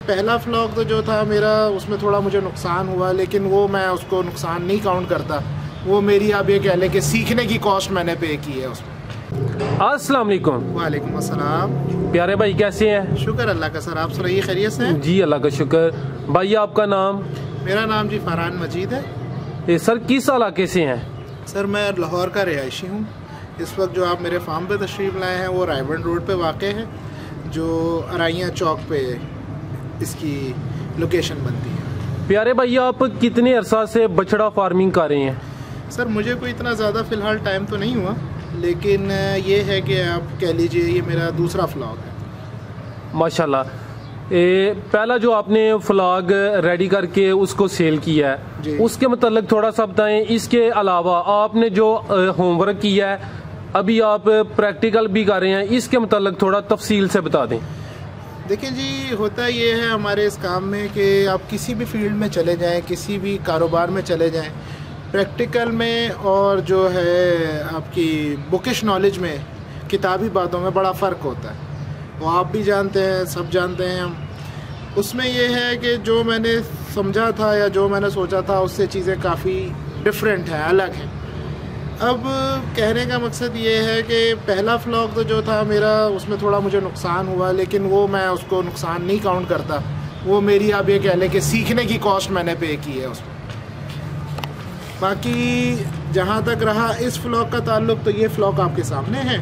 पहला व्लॉग तो जो था मेरा, उसमें थोड़ा मुझे नुकसान हुआ, लेकिन वो मैं उसको नुकसान नहीं काउंट करता। वो मेरी, आप ये कह लें कि सीखने की कॉस्ट मैंने पे की है उसमें। अस्सलाम वालेकुम। वालेकुम अस्सलाम। प्यारे भाई कैसे हैं? शुक्र अल्लाह का सर, आप सुनाइए खैरियत से हैं? जी अल्लाह का शुक्र। भाई आपका नाम? मेरा नाम जी फरहान मजीद है। सर किस इलाके से हैं? सर मैं लाहौर का रिहायशी हूँ। इस वक्त जो आप मेरे फार्म पे तशरीफ़ लाए हैं वो रायबंड रोड पे वाक़ है, जो अराइयाँ चौक पे इसकी लोकेशन बनती है। प्यारे भाई आप कितने अरसा से बछड़ा फार्मिंग कर रहे हैं? सर मुझे कोई इतना ज़्यादा फ़िलहाल टाइम तो नहीं हुआ, लेकिन ये है कि आप कह लीजिए ये मेरा दूसरा व्लॉग है। माशाल्लाह। पहला जो आपने व्लॉग रेडी करके उसको सेल किया है, उसके मतलब थोड़ा सा बताएं। इसके अलावा आपने जो होमवर्क किया है, अभी आप प्रैक्टिकल भी कर रहे हैं, इसके मतलब थोड़ा तफसील से बता दें। देखिए जी, होता ये है हमारे इस काम में कि आप किसी भी फील्ड में चले जाएं, किसी भी कारोबार में चले जाएं, प्रैक्टिकल में और जो है आपकी बुकिश नॉलेज में, किताबी बातों में बड़ा फ़र्क होता है। वो आप भी जानते हैं, सब जानते हैं हम। उसमें ये है कि जो मैंने समझा था या जो मैंने सोचा था उससे चीज़ें काफ़ी डिफरेंट हैं, अलग हैं। अब कहने का मकसद ये है कि पहला व्लॉग तो जो था मेरा, उसमें थोड़ा मुझे नुकसान हुआ, लेकिन वो मैं उसको नुकसान नहीं काउंट करता। वो मेरी, आप ये कह लें कि सीखने की कॉस्ट मैंने पे की है उसमें। बाकी जहाँ तक रहा इस व्लॉग का ताल्लुक़, तो ये व्लॉग आपके सामने है।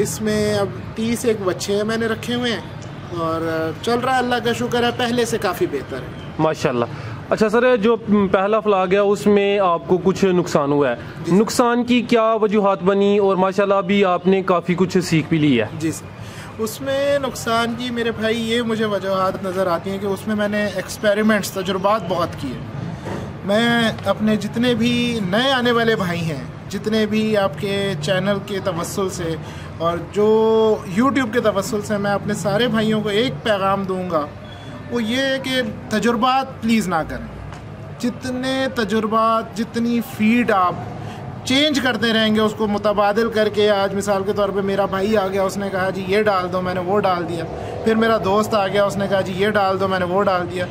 इसमें अब 30 एक बच्चे मैंने रखे हुए हैं और चल रहा है, अल्लाह का शुक्र है, पहले से काफ़ी बेहतर है माशाल्लाह। अच्छा सर, जो पहला व्लॉग है उसमें आपको कुछ नुकसान हुआ है, नुकसान की क्या वजूहात बनी? और माशाल्लाह अभी आपने काफ़ी कुछ सीख भी ली है। जी सर, उसमें नुकसान की मेरे भाई ये मुझे वजूहात नज़र आती हैं कि उसमें मैंने एक्सपेरिमेंट्स, तजुर्बात बहुत किए। मैं अपने जितने भी नए आने वाले भाई हैं, जितने भी आपके चैनल के तवस्सुल से और जो यूट्यूब के तवस्सुल से, मैं अपने सारे भाइयों को एक पैगाम दूंगा, वो ये है कि तजुर्बात प्लीज़ ना करें। जितने तजुर्बात, जितनी फीड आप चेंज करते रहेंगे, उसको मुतबादिल करके, आज मिसाल के तौर पे मेरा भाई आ गया, उसने कहा जी ये डाल दो, मैंने वो डाल दिया। फिर मेरा दोस्त आ गया, उसने कहा जी ये डाल दो, मैंने वो डाल दिया।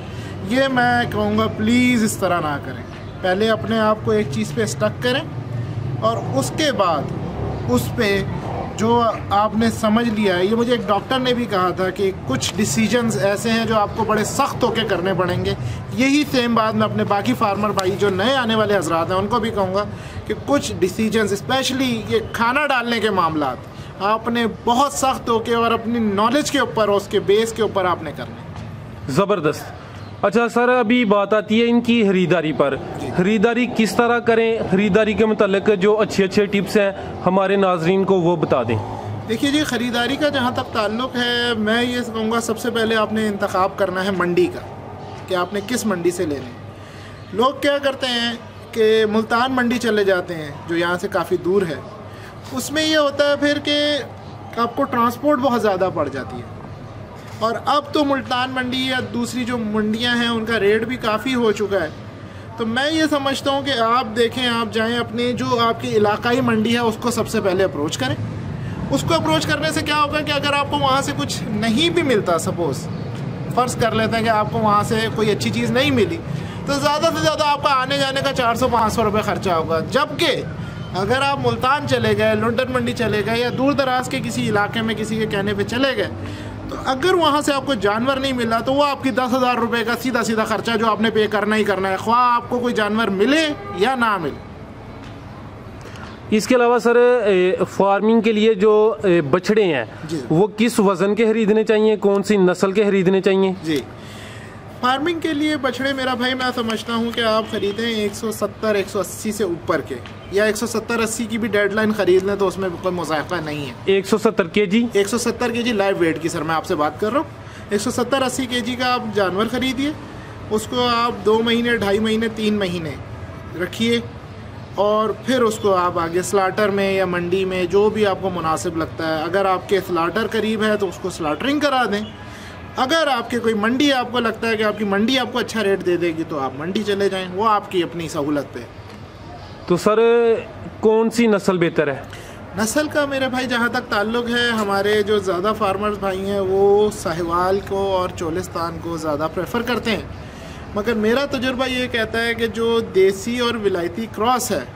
ये मैं कहूँगा प्लीज़ इस तरह ना करें। पहले अपने आप को एक चीज़ पे स्टक करें और उसके बाद उस पर जो आपने समझ लिया है, ये मुझे एक डॉक्टर ने भी कहा था कि कुछ डिसीजंस ऐसे हैं जो आपको बड़े सख्त होकर करने पड़ेंगे। यही सेम बात मैं अपने बाकी फार्मर भाई जो नए आने वाले हजरात हैं उनको भी कहूँगा कि कुछ डिसीजंस, स्पेशली ये खाना डालने के मामलात, आपने बहुत सख्त होकर और अपनी नॉलेज के ऊपर, उसके बेस के ऊपर आपने करना। ज़बरदस्त। अच्छा सर, अभी बात आती है इनकी खरीदारी पर। खरीदारी किस तरह करें? खरीदारी के मतलब जो अच्छे अच्छे टिप्स हैं हमारे नाजरीन को वो बता दें। देखिए जी, ख़रीदारी का जहाँ तक ताल्लुक़ है, मैं ये कहूँगा सबसे पहले आपने इंतखाब करना है मंडी का, कि आपने किस मंडी से लेने। लोग क्या करते हैं कि मुल्तान मंडी चले जाते हैं जो यहाँ से काफ़ी दूर है। उसमें ये होता है फिर कि आपको ट्रांसपोर्ट बहुत ज़्यादा पड़ जाती है। और अब तो मुल्तान मंडी या दूसरी जो मंडियां हैं उनका रेट भी काफ़ी हो चुका है। तो मैं ये समझता हूँ कि आप देखें, आप जाएं अपने जो आपकी इलाकाई मंडी है उसको सबसे पहले अप्रोच करें। उसको अप्रोच करने से क्या होगा कि अगर आपको वहाँ से कुछ नहीं भी मिलता, सपोज़ फ़र्ज़ कर लेते हैं कि आपको वहाँ से कोई अच्छी चीज़ नहीं मिली, तो ज़्यादा से ज़्यादा आपका आने जाने का 400-500 रुपये ख़र्चा होगा। जबकि अगर आप मुल्तान चले गए, लुंडन मंडी चले गए या दूर दराज के किसी इलाके में किसी के कहने पे चले गए, तो अगर वहाँ से आपको जानवर नहीं मिला तो वो आपकी 10,000 रुपये का सीधा सीधा खर्चा जो आपने पे करना ही करना है, ख्वाह आपको कोई जानवर मिले या ना मिले। इसके अलावा सर, फार्मिंग के लिए जो बछड़े हैं वो किस वज़न के खरीदने चाहिए, कौन सी नस्ल के खरीदने चाहिए? जी, फार्मिंग के लिए बछड़े मेरा भाई मैं समझता हूँ कि आप ख़रीदें 170-180 से ऊपर के, या 170-80 की भी डेडलाइन ख़रीद लें तो उसमें कोई मुज़ायक़ा नहीं है। 170 केजी? 170 केजी लाइव वेट की सर मैं आपसे बात कर रहा हूँ। 170-80 केजी का आप जानवर ख़रीदिए, उसको आप 2 महीने, 2.5 महीने, 3 महीने रखिए और फिर उसको आप आगे स्लाटर में या मंडी में जो भी आपको मुनासिब लगता है, अगर आपके स्लाटर करीब है तो उसको स्लाटरिंग करा दें। अगर आपके कोई मंडी आपको लगता है कि आपकी मंडी आपको अच्छा रेट दे देगी तो आप मंडी चले जाएं, वो आपकी अपनी सहूलत पे। तो सर कौन सी नस्ल बेहतर है? नस्ल का मेरे भाई जहाँ तक ताल्लुक़ है, हमारे जो ज़्यादा फार्मर्स भाई हैं वो साहिवाल को और चोलिस्तान को ज़्यादा प्रेफर करते हैं, मगर मेरा तजुर्बा ये कहता है कि जो देसी और विलायती क्रॉस है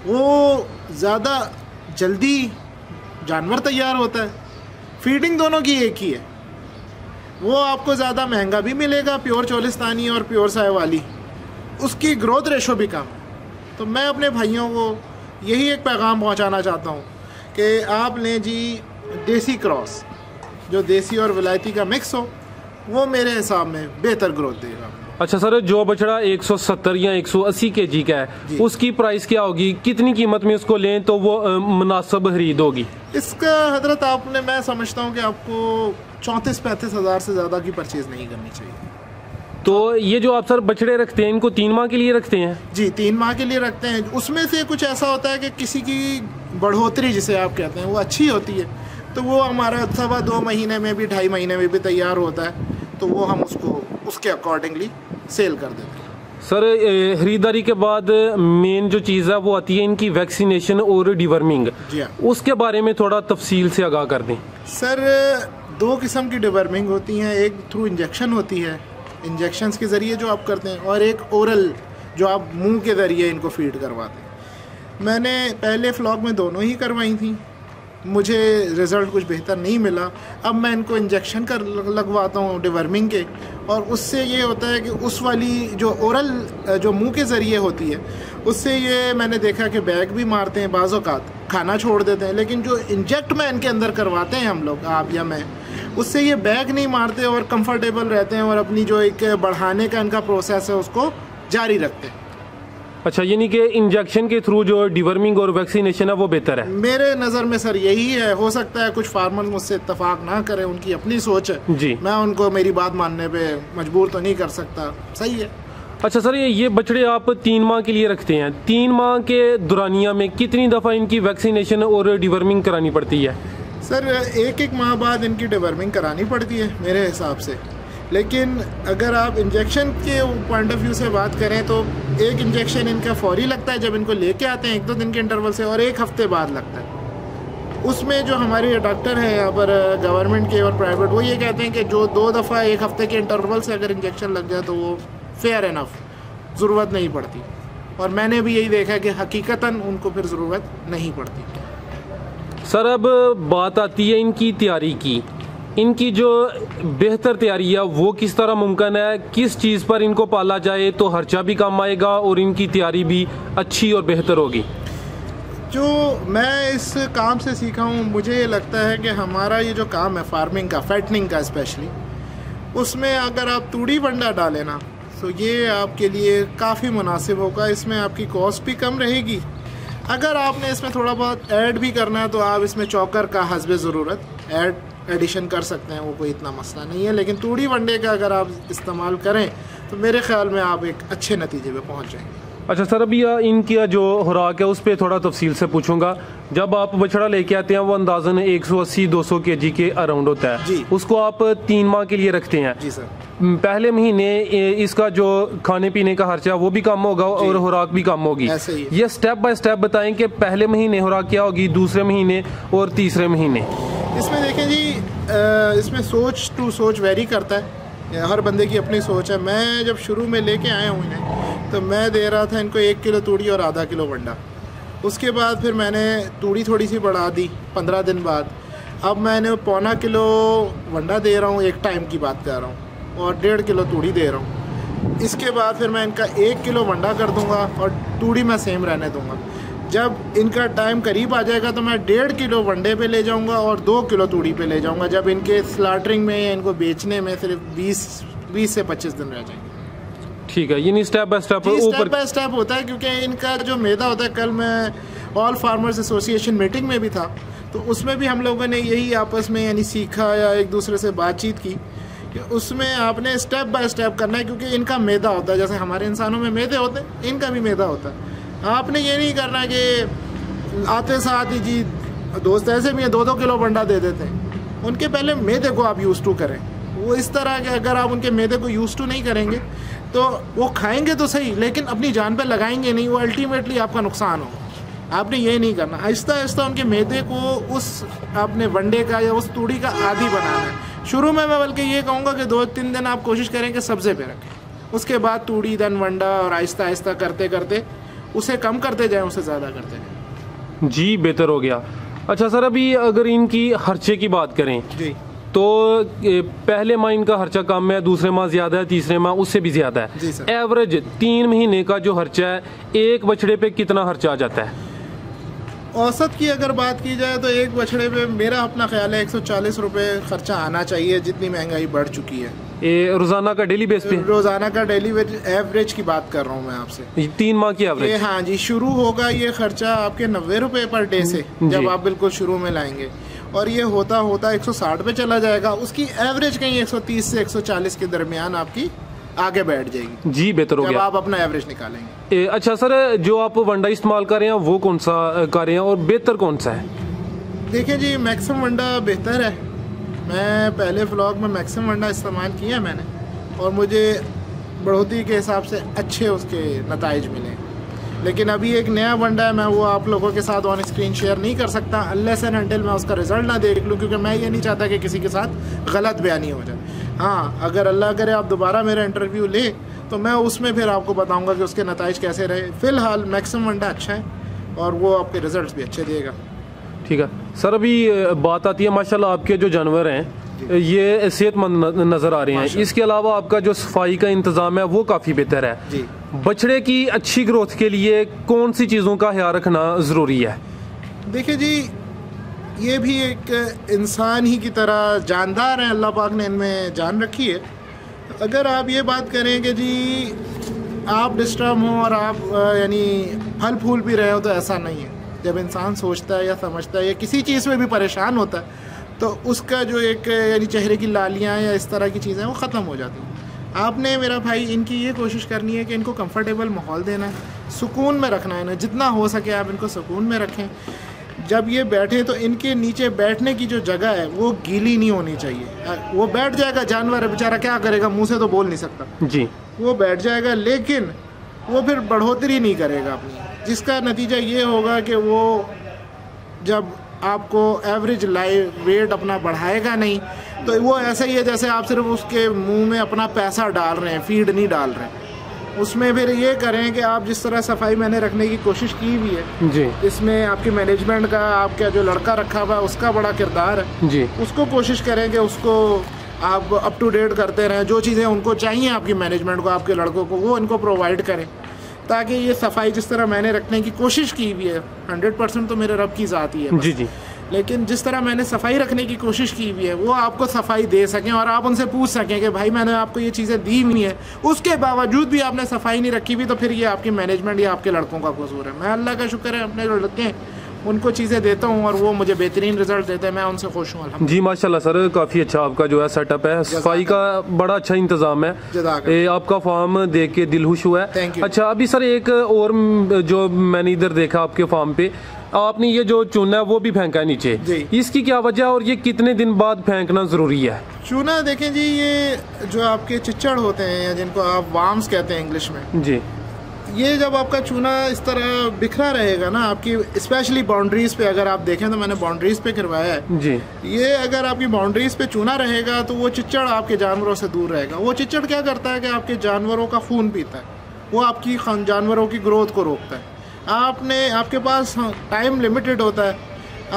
वो ज़्यादा जल्दी जानवर तैयार होता है। फीडिंग दोनों की एक ही है, वो आपको ज़्यादा महंगा भी मिलेगा, प्योर चोलिस्तानी और प्योर साहिवाली, उसकी ग्रोथ रेशो भी कम है। तो मैं अपने भाइयों को यही एक पैगाम पहुंचाना चाहता हूं कि आप लें जी देसी क्रॉस, जो देसी और विलायती का मिक्स हो, वो मेरे हिसाब में बेहतर ग्रोथ देगा। अच्छा सर, जो बछड़ा 170 या 180 kg का है उसकी प्राइस क्या होगी, कितनी कीमत में उसको लें तो वो मुनासिब खरीद होगी? इसका हजरत आपने, मैं समझता हूँ कि आपको 34-35 हज़ार से ज़्यादा की परचेज़ नहीं करनी चाहिए। तो ये जो आप सर बछड़े रखते हैं, इनको 3 माह के लिए रखते हैं? जी, 3 माह के लिए रखते हैं। उसमें से कुछ ऐसा होता है कि किसी की बढ़ोतरी जिसे आप कहते हैं वो अच्छी होती है, तो वो हमारा 2.25 महीने में भी 2.5 महीने में भी तैयार होता है, तो वो हम उसको उसके अकॉर्डिंगली सेल कर देते हैं। सर, खरीदारी के बाद मेन जो चीज़ है वो आती है इनकी वैक्सीनेशन और डिवर्मिंग। जी हाँ, उसके बारे में थोड़ा तफसील से आगाह कर दें। सर, 2 किस्म की डिवर्मिंग होती हैं, एक थ्रू इंजेक्शन होती है, इंजेक्शंस के ज़रिए जो आप करते हैं, और एक ओरल जो आप मुंह के ज़रिए इनको फीड करवाते हैं। मैंने पहले फ्लॉक में दोनों ही करवाई थी, मुझे रिज़ल्ट कुछ बेहतर नहीं मिला। अब मैं इनको इंजेक्शन कर लगवाता हूँ डिवर्मिंग के, और उससे ये होता है कि उस वाली जो ओरल जो मुंह के ज़रिए होती है उससे ये मैंने देखा कि बैग भी मारते हैं, बाज़ औक़ात खाना छोड़ देते हैं, लेकिन जो इंजेक्ट में इनके अंदर करवाते हैं हम लोग, आप या मैं, उससे ये बैग नहीं मारते और कंफर्टेबल रहते हैं और अपनी जो एक बढ़ाने का इनका प्रोसेस है उसको जारी रखते हैं। अच्छा, यानी कि इंजेक्शन के थ्रू जो डिवर्मिंग और वैक्सीनेशन है वो बेहतर है? मेरे नज़र में सर यही है। हो सकता है कुछ फार्मर मुझसे इत्तेफाक ना करें, उनकी अपनी सोच है जी, मैं उनको मेरी बात मानने पे मजबूर तो नहीं कर सकता। सही है। अच्छा सर, ये बछड़े आप 3 माह के लिए रखते हैं, 3 माह के दौरानिया में कितनी दफ़ा इनकी वैक्सीनेशन और डिवर्मिंग करानी पड़ती है? सर, 1-1 माह बाद इनकी डिवर्मिंग करानी पड़ती है मेरे हिसाब से, लेकिन अगर आप इंजेक्शन के पॉइंट ऑफ व्यू से बात करें तो एक इंजेक्शन इनका फौरी लगता है जब इनको लेके आते हैं 1-2 दिन के इंटरवल से, और 1 हफ्ते बाद लगता है। उसमें जो हमारे डॉक्टर हैं यहाँ पर गवर्नमेंट के और प्राइवेट, वो ये कहते हैं कि जो 2 दफ़ा 1 हफ्ते के इंटरवल से अगर इंजेक्शन लग जाए तो वो फेयर इनफ, ज़रूरत नहीं पड़ती। और मैंने भी यही देखा कि हकीकतन उनको फिर ज़रूरत नहीं पड़ती। सर, अब बात आती है इनकी तैयारी की। इनकी जो बेहतर तैयारी है वो किस तरह मुमकिन है, किस चीज़ पर इनको पाला जाए तो खर्चा भी कम आएगा और इनकी तैयारी भी अच्छी और बेहतर होगी? जो मैं इस काम से सीखा हूँ, मुझे ये लगता है कि हमारा ये जो काम है फार्मिंग का, फैटनिंग का स्पेशली, उसमें अगर आप तूड़ी वंडा डालें ना तो ये आपके लिए काफ़ी मुनासिब होगा। इसमें आपकी कॉस्ट भी कम रहेगी। अगर आपने इसमें थोड़ा बहुत ऐड भी करना है तो आप इसमें चौकर का हस्बे ज़रूरत एडिशन कर सकते हैं, वो कोई इतना मसला नहीं है। लेकिन तूड़ी वनडे का अगर आप इस्तेमाल करें तो मेरे ख्याल में आप एक अच्छे नतीजे पे पहुंच जाएंगे। अच्छा सर, अभी इनकी जो खुराक है उस पर थोड़ा तफसील से पूछूंगा। जब आप बछड़ा लेके आते हैं वो अंदाजन 180-200 kg के अराउंड होता है जी। उसको आप 3 माह के लिए रखते हैं जी सर। पहले महीने इसका जो खाने पीने का खर्चा वो भी कम होगा और खुराक भी कम होगी। ऐसे ही ये स्टेप बाय स्टेप बताएं कि पहले महीने खुराक क्या होगी, दूसरे महीने और तीसरे महीने। इसमें देखें जी, इसमें सोच टू सोच वेरी करता है, हर बंदे की अपनी सोच है। मैं जब शुरू में लेके आया हूँ इन्हें तो मैं दे रहा था इनको 1 किलो तूड़ी और आधा किलो वंडा। उसके बाद फिर मैंने तूड़ी थोड़ी सी बढ़ा दी 15 दिन बाद। अब मैंने 1.25 किलो वंडा दे रहा हूँ, एक टाइम की बात कर रहा हूँ, और 1.5 किलो तूड़ी दे रहा हूँ। इसके बाद फिर मैं इनका 1 किलो वंडा कर दूँगा और तूड़ी मैं सेम रहने दूँगा। जब इनका टाइम करीब आ जाएगा तो मैं 1.5 किलो वंडे पे ले जाऊंगा और 2 किलो तूड़ी पे ले जाऊंगा, जब इनके स्लाटरिंग में या इनको बेचने में सिर्फ 20 से 25 दिन रह जाएंगे। ठीक है, ये स्टेप बाय स्टेप स्टेप होता है, क्योंकि इनका जो मैदा होता है, कल मैं ऑल फार्मर्स एसोसिएशन मीटिंग में भी था तो उसमें भी हम लोगों ने यही आपस में यानी सीखा या एक दूसरे से बातचीत की कि उसमें आपने स्टेप बाय स्टेप करना है, क्योंकि इनका मैदा होता है जैसे हमारे इंसानों में मैदे होते हैं, इनका भी मैदा होता है। आपने ये नहीं करना कि आते साथ ही जी, दोस्त ऐसे भी हैं 2-2 किलो वंडा दे देते हैं, उनके पहले मैदे को आप यूज़ टू करें। वो इस तरह के अगर आप उनके मैदे को यूज़ टू नहीं करेंगे तो वो खाएंगे तो सही लेकिन अपनी जान पे लगाएंगे नहीं, वो अल्टीमेटली आपका नुकसान होगा। आपने ये नहीं करना, आहिस्ता आहिस्ता उनके मैदे को उस आपने वनडे का या उस तूड़ी का आदी बनाना है। शुरू में मैं बल्कि ये कहूँगा कि 2-3 दिन आप कोशिश करें कि सब्ज़े पे रखें, उसके बाद तूड़ी देन वंडा, और आहिस्ता आहिस्ता करते करते उसे कम करते जाएं, उसे ज़्यादा करते जाएं। जी, बेहतर हो गया। अच्छा सर, अभी अगर इनकी खर्चे की बात करें जी, तो पहले माह इनका खर्चा कम है, दूसरे माह ज़्यादा है, तीसरे माह उससे भी ज़्यादा है। जी सर। एवरेज 3 महीने का जो खर्चा है, एक बछड़े पे कितना खर्चा आ जाता है? औसत की अगर बात की जाए तो एक बछड़े पे मेरा अपना ख्याल है 140 रुपये खर्चा आना चाहिए, जितनी महंगाई बढ़ चुकी है। ये रोज़ाना का डेली बेस पे? रोज़ाना का डेली एवरेज की बात कर रहा हूँ मैं आपसे, 3 माह की एवरेज। हाँ जी, शुरू होगा ये खर्चा आपके 90 रुपये पर डे से, जब आप बिल्कुल शुरू में लाएंगे, और ये होता होता 160 पे चला जाएगा। उसकी एवरेज कहीं 130 से 140 के दरमियान आपकी आगे बैठ जाएगी। जी, बेहतर हो जब गया। आप अपना एवरेज निकालेंगे। अच्छा सर, जो आप वंडा इस्तेमाल कर रहे हैं वो कौन सा कर रहे हैं और बेहतर कौन सा है? देखिए जी, मैक्सिमम वंडा बेहतर है। मैं पहले व्लॉग में मैक्सिमम वंडा इस्तेमाल किया है मैंने, और मुझे बढ़ोतरी के हिसाब से अच्छे उसके नताइज मिले। लेकिन अभी एक नया वंडा है, मैं वो आप लोगों के साथ ऑन स्क्रीन शेयर नहीं कर सकता अनलेस एंड अनटिल मैं उसका रिजल्ट ना देख लूँ, क्योंकि मैं ये नहीं चाहता कि किसी के साथ गलत बयानी हो जाए। हाँ, अगर अल्लाह करे आप दोबारा मेरा इंटरव्यू ले तो मैं उसमें फिर आपको बताऊंगा कि उसके नताइज कैसे रहे। फ़िलहाल मैक्सिमम वंडा अच्छा है और वो आपके रिजल्ट्स भी अच्छे देगा। ठीक है सर, अभी बात आती है माशाल्लाह आपके जो जानवर हैं ये सेहतमंद नज़र आ रहे हैं, इसके अलावा आपका जो सफाई का इंतज़ाम है वो काफ़ी बेहतर है जी। बछड़े की अच्छी ग्रोथ के लिए कौन सी चीज़ों का ख्याल रखना ज़रूरी है? देखिए जी, ये भी एक इंसान ही की तरह जानदार हैं, अल्लाह पाक ने इनमें जान रखी है। अगर आप ये बात करें कि जी आप डिस्टर्ब हों और आप यानी फल फूल भी रहे हो, तो ऐसा नहीं है। जब इंसान सोचता है या समझता है या किसी चीज़ में भी परेशान होता है तो उसका जो एक यानी चेहरे की लालियाँ या इस तरह की चीज़ें वो ख़त्म हो जाती हैं। आपने मेरा भाई इनकी ये कोशिश करनी है कि इनको कंफर्टेबल माहौल देना है, सुकून में रखना है ना, जितना हो सके आप इनको सुकून में रखें। जब ये बैठे तो इनके नीचे बैठने की जो जगह है वो गीली नहीं होनी चाहिए। वो बैठ जाएगा, जानवर है बेचारा, क्या करेगा, मुंह से तो बोल नहीं सकता जी, वो बैठ जाएगा, लेकिन वो फिर बढ़ोतरी नहीं करेगा अपनी, जिसका नतीजा ये होगा कि वो जब आपको एवरेज लाइव वेट अपना बढ़ाएगा नहीं, तो वो ऐसा ही है जैसे आप सिर्फ उसके मुंह में अपना पैसा डाल रहे हैं, फीड नहीं डाल रहे हैं। उसमें फिर ये करें कि आप जिस तरह सफाई मैंने रखने की कोशिश की हुई है जी, इसमें आपकी मैनेजमेंट का, आपका जो लड़का रखा हुआ है उसका बड़ा किरदार है जी, उसको कोशिश करें कि उसको आप अप टू डेट करते रहें। जो चीज़ें उनको चाहिए आपकी मैनेजमेंट को, आपके लड़कों को, वो इनको प्रोवाइड करें, ताकि ये सफाई जिस तरह मैंने रखने की कोशिश की हुई है, 100% तो मेरे रब की ज़ात ही है बस। जी जी, लेकिन जिस तरह मैंने सफाई रखने की कोशिश की हुई है वो आपको सफाई दे सकें और आप उनसे पूछ सकें कि भाई मैंने आपको ये चीज़ें दी हुई हैं, उसके बावजूद भी आपने सफाई नहीं रखी हुई, तो फिर ये आपकी मैनेजमेंट या आपके लड़कों का कसूर है। मैं अल्लाह का शुक्र है अपने जो लड़के हैं उनको चीज़ें देता हूँ और वो मुझे बेहतरीन रिजल्ट देते हैं, मैं उनसे खुश हूँ। जी माशाल्लाह सर, काफ़ी अच्छा आपका जो है सेटअप है, सफाई का बड़ा अच्छा इंतज़ाम है, आपका फार्म देख के दिल खुश हुआ है। अच्छा, अभी सर एक और जो मैंने इधर देखा आपके फार्म पे, आपने ये जो चूना है वो भी फेंका है नीचे, इसकी क्या वजह और ये कितने दिन बाद फेंकना ज़रूरी है? चूना देखें जी, ये जो आपके चिच्चड़ होते हैं या जिनको आप वार्म्स कहते हैं इंग्लिश में जी, ये जब आपका चूना इस तरह बिखरा रहेगा ना आपकी स्पेशली बाउंड्रीज पे, अगर आप देखें तो मैंने बाउंड्रीज पे करवाया है जी, ये अगर आपकी बाउंड्रीज पे चूना रहेगा तो वो चिच्चड़ आपके जानवरों से दूर रहेगा। वो चिच्चड़ क्या करता है कि आपके जानवरों का खून पीता है, वो आपकी जानवरों की ग्रोथ को रोकता है। आपके पास टाइम लिमिटेड होता है,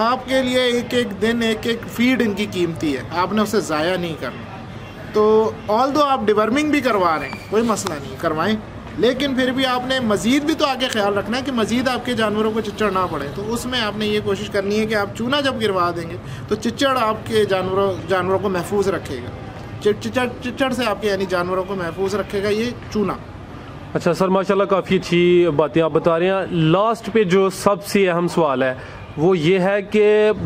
आपके लिए एक एक दिन एक एक फीड इनकी कीमती है, आपने उसे ज़ाया नहीं करना। तो ऑल्दो आप डिवर्मिंग भी करवा रहे हैं, कोई मसला नहीं, करवाएं, लेकिन फिर भी आपने मज़ीद भी तो आगे ख्याल रखना है कि मज़ीद आपके जानवरों को चिच्चड़ ना पड़े। तो उसमें आपने ये कोशिश करनी है कि आप चूना जब गिरवा देंगे तो चिच्चड़ आपके जानवरों को महफूज रखेगा, चिच्चड़ से आपके यानी जानवरों को महफूज रखेगा ये चूना। अच्छा सर, माशाल्लाह काफ़ी अच्छी बातें आप बता रहे हैं। लास्ट पे जो सबसे अहम सवाल है वो ये है कि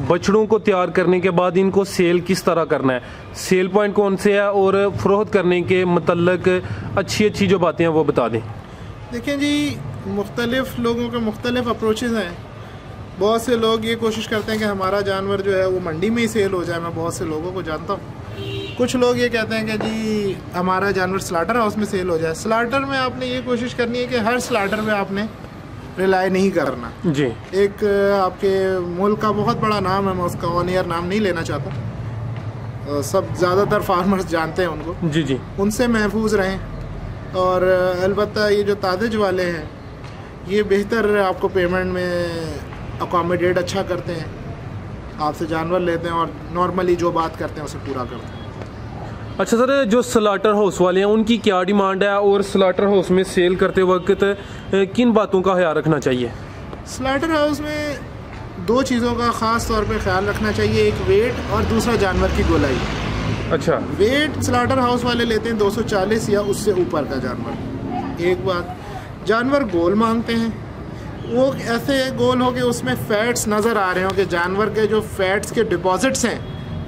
बछड़ों को तैयार करने के बाद इनको सेल किस तरह करना है, सेल पॉइंट कौन से है और फ़रोख्त करने के मतलब अच्छी जो बातें हैं वो बता दें। देखें जी, मुख्तलिफ़ लोगों के मुख्तलिफ़ अप्रोचेज़ हैं। बहुत से लोग ये कोशिश करते हैं कि हमारा जानवर जो है वो मंडी में ही सेल हो जाए, मैं बहुत से लोगों को जानता हूँ। कुछ लोग ये कहते हैं कि जी हमारा जानवर स्लाटर हाउस में सेल हो जाए। स्लाटर में आपने ये कोशिश करनी है कि हर स्लाटर में आपने रिलाई नहीं करना जी। एक आपके मुल्क का बहुत बड़ा नाम है, मैं उसका ऑन एयर नाम नहीं लेना चाहता, सब ज़्यादातर फार्मर्स जानते हैं उनको, जी जी, उनसे महफूज रहें। और अलबत्ता ये जो तादिज वाले हैं ये बेहतर आपको पेमेंट में अकोमोडेट अच्छा करते हैं, आपसे जानवर लेते हैं और नॉर्मली जो बात करते हैं उसे पूरा करते हैं। अच्छा सर, जो स्लाटर हाउस वाले हैं उनकी क्या डिमांड है और स्लाटर हाउस में सेल करते वक्त किन बातों का ख्याल रखना चाहिए? स्लाटर हाउस में दो चीज़ों का ख़ास तौर पे ख्याल रखना चाहिए, एक वेट और दूसरा जानवर की गोलाई। अच्छा। वेट स्लाटर हाउस वाले लेते हैं 240 या उससे ऊपर का जानवर। एक बात, जानवर गोल मांगते हैं, वो ऐसे गोल हो कि उसमें फ़ैट्स नज़र आ रहे हो कि जानवर के जो फ़ैट्स के डिपॉजिट्स हैं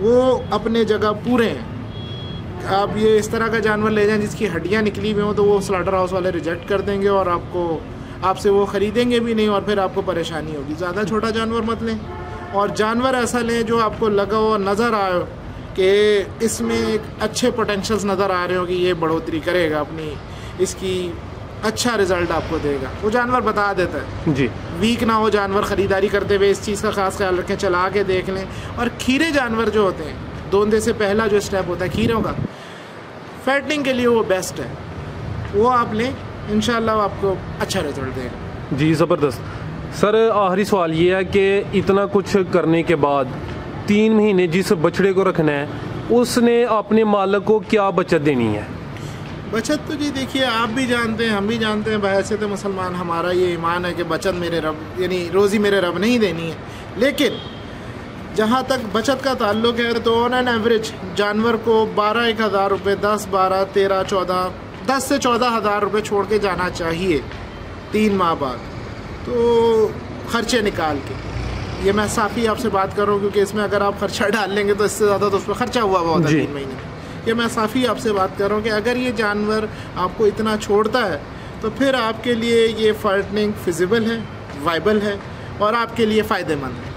वो अपने जगह पूरे हैं। आप ये इस तरह का जानवर ले जाएं जिसकी हड्डियाँ निकली हुई हों तो वो स्लाटर हाउस वाले रिजेक्ट कर देंगे और आपसे वो ख़रीदेंगे भी नहीं और फिर आपको परेशानी होगी। ज़्यादा छोटा जानवर मत लें और जानवर ऐसा लें जो आपको लगा हो, नज़र आए कि इसमें एक अच्छे पोटेंशियल्स नज़र आ रहे हो कि ये बढ़ोतरी करेगा अपनी, इसकी अच्छा रिज़ल्ट आपको देगा। वो जानवर बता देता है जी। वीक ना हो जानवर ख़रीदारी करते हुए, इस चीज़ का ख़ास ख्याल रखें, चला के देख लें। और खीरे जानवर जो होते हैं, दोंदे से पहला जो स्टेप होता है खीरों का, फैटनिंग के लिए वो बेस्ट है, वो आप लें, इंशाल्लाह आपको अच्छा रिजल्ट देगा। जी ज़बरदस्त। सर आखिरी सवाल ये है कि इतना कुछ करने के बाद 3 महीने जिस बछड़े को रखना है उसने अपने मालिक को क्या बचत देनी है? बचत तो जी देखिए, आप भी जानते हैं, हम भी जानते हैं, बहैसियत मुसलमान हमारा ये ईमान है कि बचत मेरे रब, यानी रोज़ी मेरे रब नहीं देनी है। लेकिन जहाँ तक बचत का ताल्लुक है तो ऑन एन एवरेज जानवर को 12-1 हज़ार रुपये, 10, 12, 13, 14, 10 से 14 हज़ार रुपये छोड़ के जाना चाहिए 3 माह बाद, तो ख़र्चे निकाल के। ये मैं साफ़ी आपसे बात कर रहा हूँ क्योंकि इसमें अगर आप ख़र्चा डाल लेंगे तो इससे ज़्यादा तो उस पर ख़र्चा हुआ बहुत है 3 महीने। ये मैं साफ़ी आपसे बात कर रहा हूँ कि अगर ये जानवर आपको इतना छोड़ता है तो फिर आपके लिए ये फैटनिंग फिजिबल है, वाइबल है और आपके लिए फ़ायदेमंद है।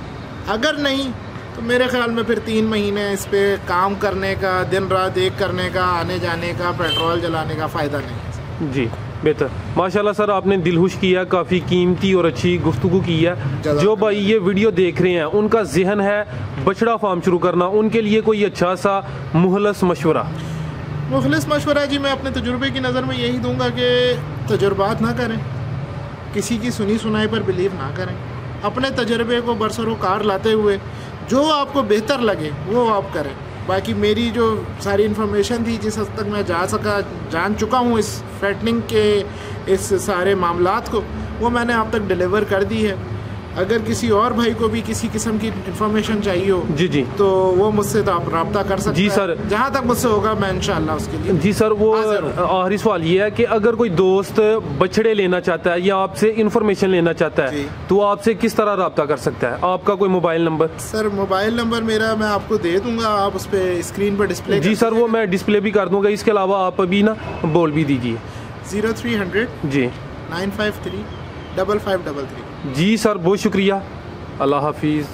अगर नहीं तो मेरे ख़्याल में फिर 3 महीने इस पर काम करने का, दिन रात एक करने का, आने जाने का, पेट्रोल जलाने का फ़ायदा नहीं है। जी बेहतर, माशाल्लाह सर आपने दिल खुश किया, काफ़ी कीमती और अच्छी गुफ्तगू की है। जो भाई ये वीडियो देख रहे हैं उनका जहन है बछड़ा फार्म शुरू करना, उनके लिए कोई अच्छा सा मुखलिस मशवरा? मुखलिस मशवरा जी मैं अपने तजुर्बे की नज़र में यही दूंगा कि तजुर्बात ना करें, किसी की सुनी सुनाई पर बिलीव ना करें, अपने तजुर्बे को बरसरोकार लाते हुए जो आपको बेहतर लगे वो आप करें। बाकी मेरी जो सारी इन्फॉर्मेशन थी, जिस हद तक मैं जान चुका हूँ इस फैटनिंग के इस सारे मामलात को, वो मैंने आप तक डिलीवर कर दी है। अगर किसी और भाई को भी किसी किस्म की इन्फॉर्मेशन चाहिए हो जी जी तो वो मुझसे तो आप रब्ता कर सकते जी हैं। सर, जहाँ तक मुझसे होगा मैं इंशाल्लाह उसके लिए। जी सर, वो आखिरी सवाल ये है कि अगर कोई दोस्त बछड़े लेना चाहता है या आपसे इन्फॉर्मेशन लेना चाहता है तो आपसे किस तरह रब्ता कर सकता है? आपका कोई mobile number? Sir mobile number मेरा मैं आपको दे दूंगा, आप उस पर स्क्रीन पर डिस्प्ले। जी सर, वो मैं डिस्प्ले भी कर दूंगा। इसके अलावा आप अभी ना बोल भी दीजिए। 0300 जी 953 5533। जी सर, बहुत शुक्रिया, अल्लाह हाफिज़।